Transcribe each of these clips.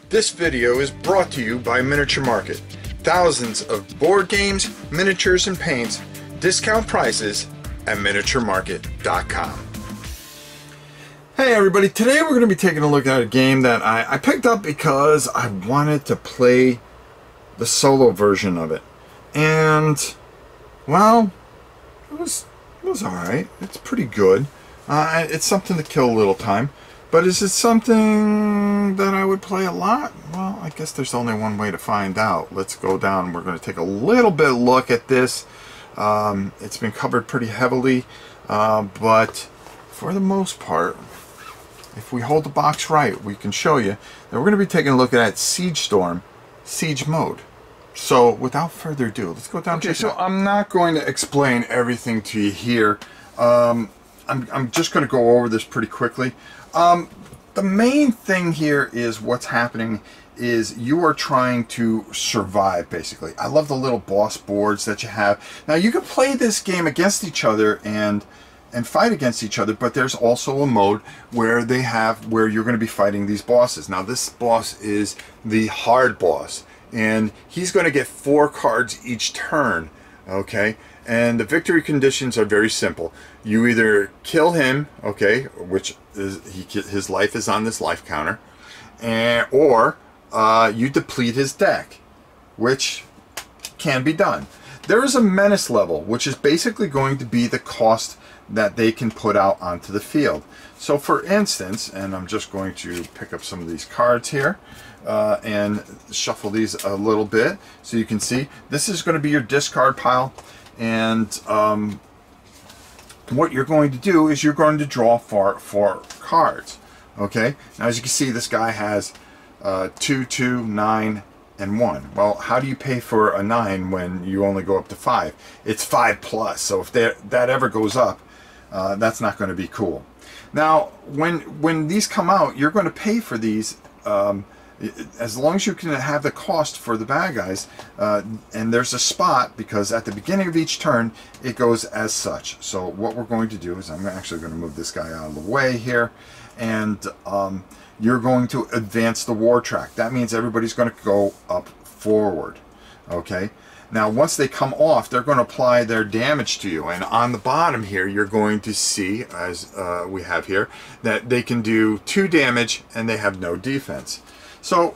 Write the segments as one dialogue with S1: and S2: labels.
S1: This video is brought to you by Miniature Market. Thousands of board games, miniatures, and paints, discount prices at miniaturemarket.com. Hey everybody, today we're going to be taking a look at a game that I picked up because I wanted to play the solo version of it. And, well, it was alright. It's pretty good. It's something to kill a little time. But is it something that I would play a lot? Well, I guess there's only one way to find out. Let's go down. We're going to take a little bit look at this. It's been covered pretty heavily, but for the most part, if we hold the box right, we can show you that we're going to be taking a look at Siege Storm, Siege Mode. So without further ado, let's go down. Okay, so I'm not going to explain everything to you here. I'm just going to go over this pretty quickly. The main thing here is what's happening is you are trying to survive, basically. I love the little boss boards that you have. Now, you can play this game against each other and fight against each other, but there's also a mode where you're going to be fighting these bosses. Now, this boss is the hard boss, and he's going to get 4 cards each turn, okay? And the victory conditions are very simple. You either kill him, okay, which is his life is on this life counter, or you deplete his deck, which can be done. There is a menace level, which is basically going to be the cost that they can put out onto the field. So for instance, and I'm just going to pick up some of these cards here and shuffle these a little bit so you can see. This is going to be your discard pile. And what you're going to do is you're going to draw 4 cards. Okay. Now, as you can see, this guy has 2, 2, 9, and 1. Well, how do you pay for a 9 when you only go up to 5? It's 5 plus. So if that ever goes up, that's not going to be cool. Now, when these come out, you're going to pay for these. As long as you can have the cost for the bad guys, and there's a spot, because at the beginning of each turn it goes as such. So what we're going to do is I'm actually going to move this guy out of the way here, and you're going to advance the war track. That means everybody's going to go up forward. Okay, now once they come off, they're going to apply their damage to you, and on the bottom here you're going to see, as we have here, that they can do 2 damage and they have no defense. So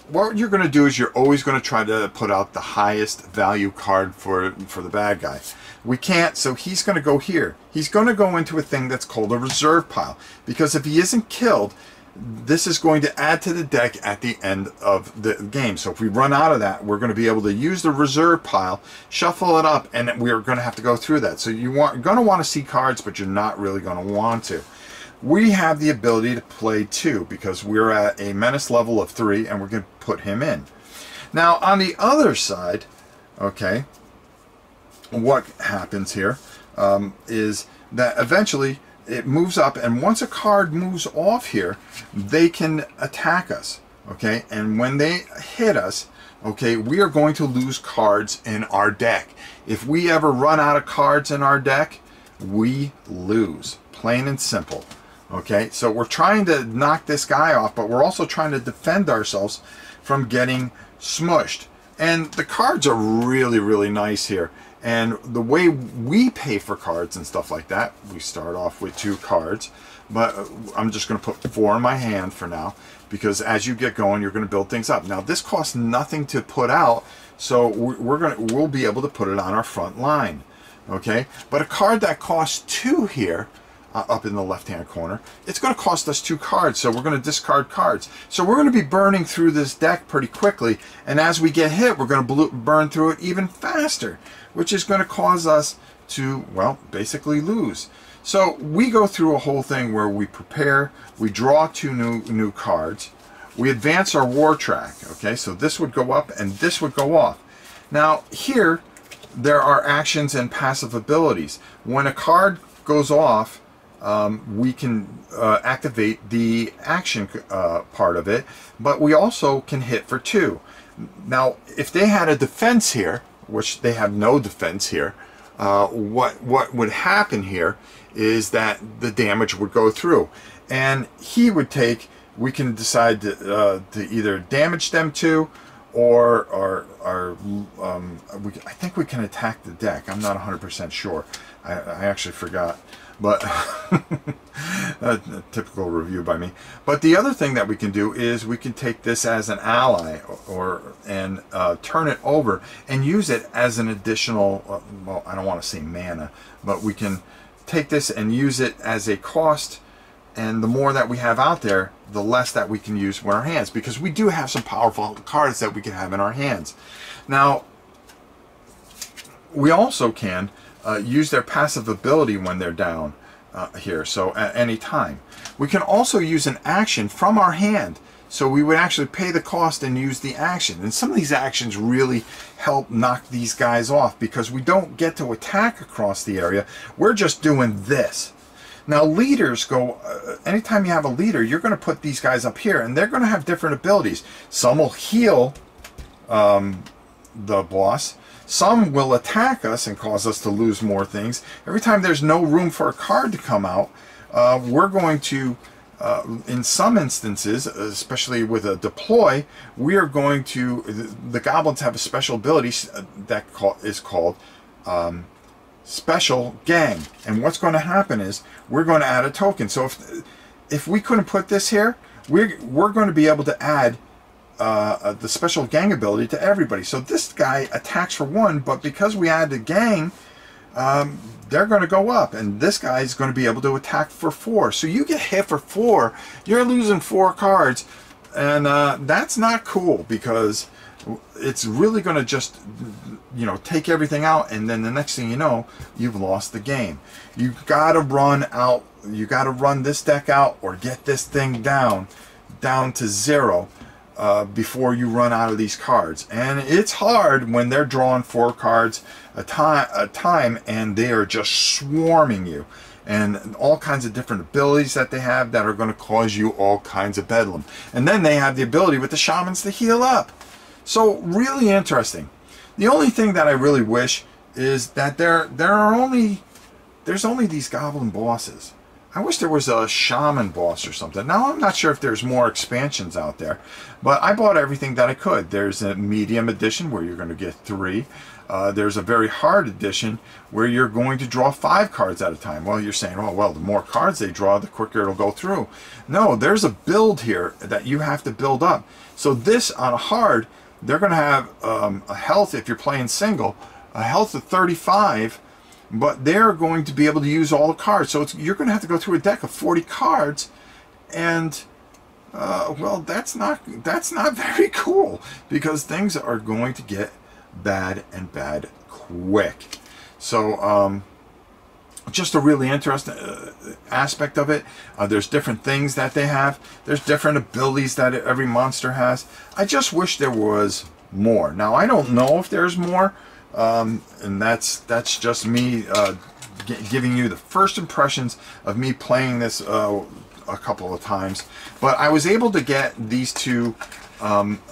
S1: what you're going to do is you're always going to try to put out the highest value card for the bad guy. We can't, so he's going to go here. He's going to go into a thing that's called a reserve pile, because if he isn't killed, this is going to add to the deck at the end of the game. So if we run out of that, we're going to be able to use the reserve pile, shuffle it up, and we're going to have to go through that. So you're going to want to see cards, but you're not really going to want to. We have the ability to play 2 because we're at a menace level of 3, and we're going to put him in. Now, on the other side, okay, what happens here is that eventually it moves up, and once a card moves off here, they can attack us, okay? And when they hit us, okay, we are going to lose cards in our deck. If we ever run out of cards in our deck, we lose, plain and simple. Okay, so we're trying to knock this guy off, but we're also trying to defend ourselves from getting smushed. And the cards are really, really nice here. And the way we pay for cards and stuff like that, we start off with 2 cards. But I'm just going to put 4 in my hand for now, because as you get going, you're going to build things up. Now, this costs nothing to put out, so we'll be able to put it on our front line. Okay, but a card that costs 2 here, up in the left-hand corner, it's going to cost us 2 cards, so we're going to discard cards. So we're going to be burning through this deck pretty quickly, and as we get hit, we're going to burn through it even faster, which is going to cause us to, well, basically lose. So we go through a whole thing where we prepare, we draw 2 new cards, we advance our war track, okay, so this would go up and this would go off. Now here, there are actions and passive abilities. When a card goes off, we can activate the action part of it, but we also can hit for 2. Now, if they had a defense here, which they have no defense here, what would happen here is that the damage would go through, and he would take we can decide to either damage them to, or I think we can attack the deck. I'm not 100% sure. I actually forgot, but a typical review by me. But the other thing that we can do is we can take this as an ally, and turn it over and use it as an additional, well, I don't want to say mana, but we can take this and use it as a cost, and the more that we have out there, the less that we can use with our hands, because we do have some powerful cards that we can have in our hands. Now, we also can use their passive ability when they're down here, so at any time. We can also use an action from our hand, so we would actually pay the cost and use the action. And some of these actions really help knock these guys off, because we don't get to attack across the area. We're just doing this. Now, leaders go, anytime you have a leader, you're going to put these guys up here, and they're going to have different abilities. Some will heal the boss. Some will attack us and cause us to lose more things. Every time there's no room for a card to come out, we're going to, in some instances, especially with a deploy, we are going to, the goblins have a special ability that is called Special Gang. And what's going to happen is we're going to add a token. So if we couldn't put this here, we're going to be able to add the Special Gang ability to everybody. So this guy attacks for 1, but because we add the gang, they're going to go up, and this guy is going to be able to attack for 4. So you get hit for 4, you're losing 4 cards, and that's not cool, because it's really going to just, you know, take everything out, and then the next thing you know, you've lost the game. You've got to run out, you got to run this deck out, or get this thing down to 0 before you run out of these cards. And it's hard when they're drawing 4 cards a time and they are just swarming you, and all kinds of different abilities that they have that are going to cause you all kinds of bedlam. And then they have the ability with the shamans to heal up. So really interesting. The only thing that I really wish is that there's only these goblin bosses. I wish there was a shaman boss or something. Now, I'm not sure if there's more expansions out there, but I bought everything that I could. There's a medium edition where you're going to get 3. There's a very hard edition where you're going to draw 5 cards at a time. Well, you're saying, oh, well, the more cards they draw, the quicker it'll go through. No, there's a build here that you have to build up. So this, on a hard, they're going to have a health, if you're playing single, a health of 35, but they're going to be able to use all the cards. So you're going to have to go through a deck of 40 cards, and well, that's not very cool, because things are going to get bad and bad quick. So just a really interesting aspect of it. There's different things that they have. There's different abilities that every monster has. I just wish there was more. Now, I don't know if there's more. And that's just me giving you the first impressions of me playing this a couple of times. But I was able to get these 2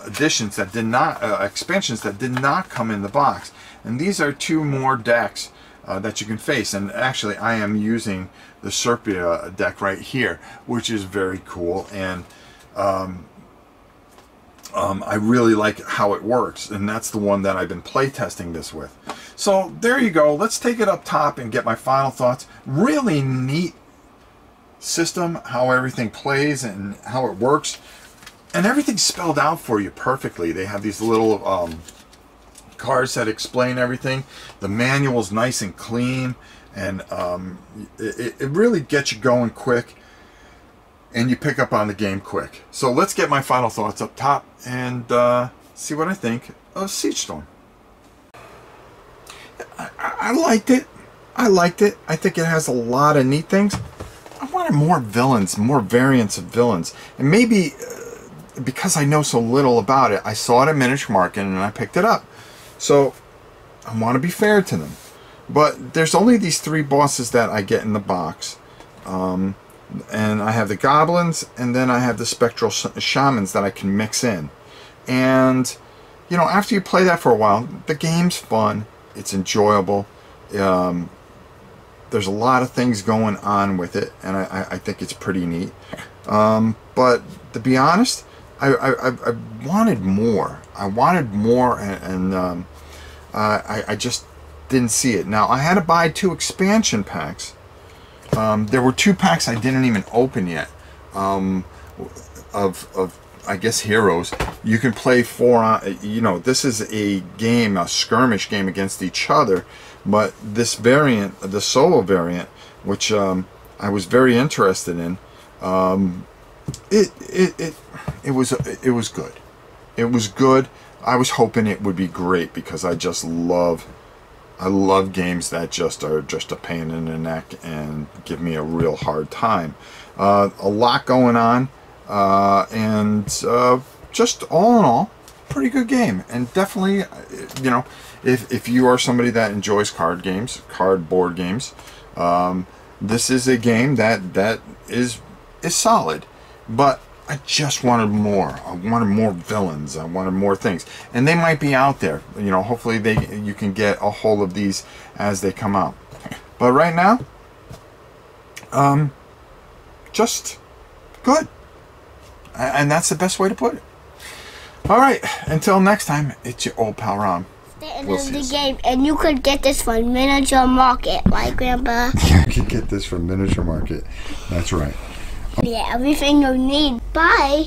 S1: editions that did not, expansions that did not come in the box. And these are 2 more decks that you can face. And actually, I am using the Serpia deck right here, which is very cool. And I really like how it works, and that's the one that I've been play testing this with. So there you go. Let's take it up top and get my final thoughts. Really neat system, how everything plays and how it works, and everything's spelled out for you perfectly. They have these little cards that explain everything. The manual's nice and clean, and it really gets you going quick, and you pick up on the game quick. So let's get my final thoughts up top and see what I think of Siege Storm. I liked it. I think it has a lot of neat things. I wanted more villains, more variants of villains. And maybe because I know so little about it, I saw it at Miniature Market and I picked it up. So I want to be fair to them. But there's only these 3 bosses that I get in the box. And I have the goblins, and then I have the spectral shamans that I can mix in. And, you know, after you play that for a while, the game's fun. It's enjoyable. There's a lot of things going on with it, and I think it's pretty neat. But to be honest, I wanted more. I wanted more, and I just didn't see it. Now, I had to buy 2 expansion packs. There were 2 packs I didn't even open yet, of I guess heroes. You can play 4, you know, this is a game, a skirmish game against each other, but this variant, the solo variant, which I was very interested in, it was good. It was good. I was hoping it would be great because I love games that just are just a pain in the neck and give me a real hard time. A lot going on, and just all in all, pretty good game. And definitely, you know, if you are somebody that enjoys board games, this is a game that is solid. But I just wanted more. I wanted more villains. I wanted more things, and they might be out there. You know, hopefully you can get a hold of these as they come out. But right now, just good, and that's the best way to put it. All right, until next time, it's your old pal Ron.
S2: The end of the game, and you could get this from Miniature Market, right, Grandpa?
S1: You can get this from Miniature Market. That's right.
S2: Yeah, everything you need. Bye.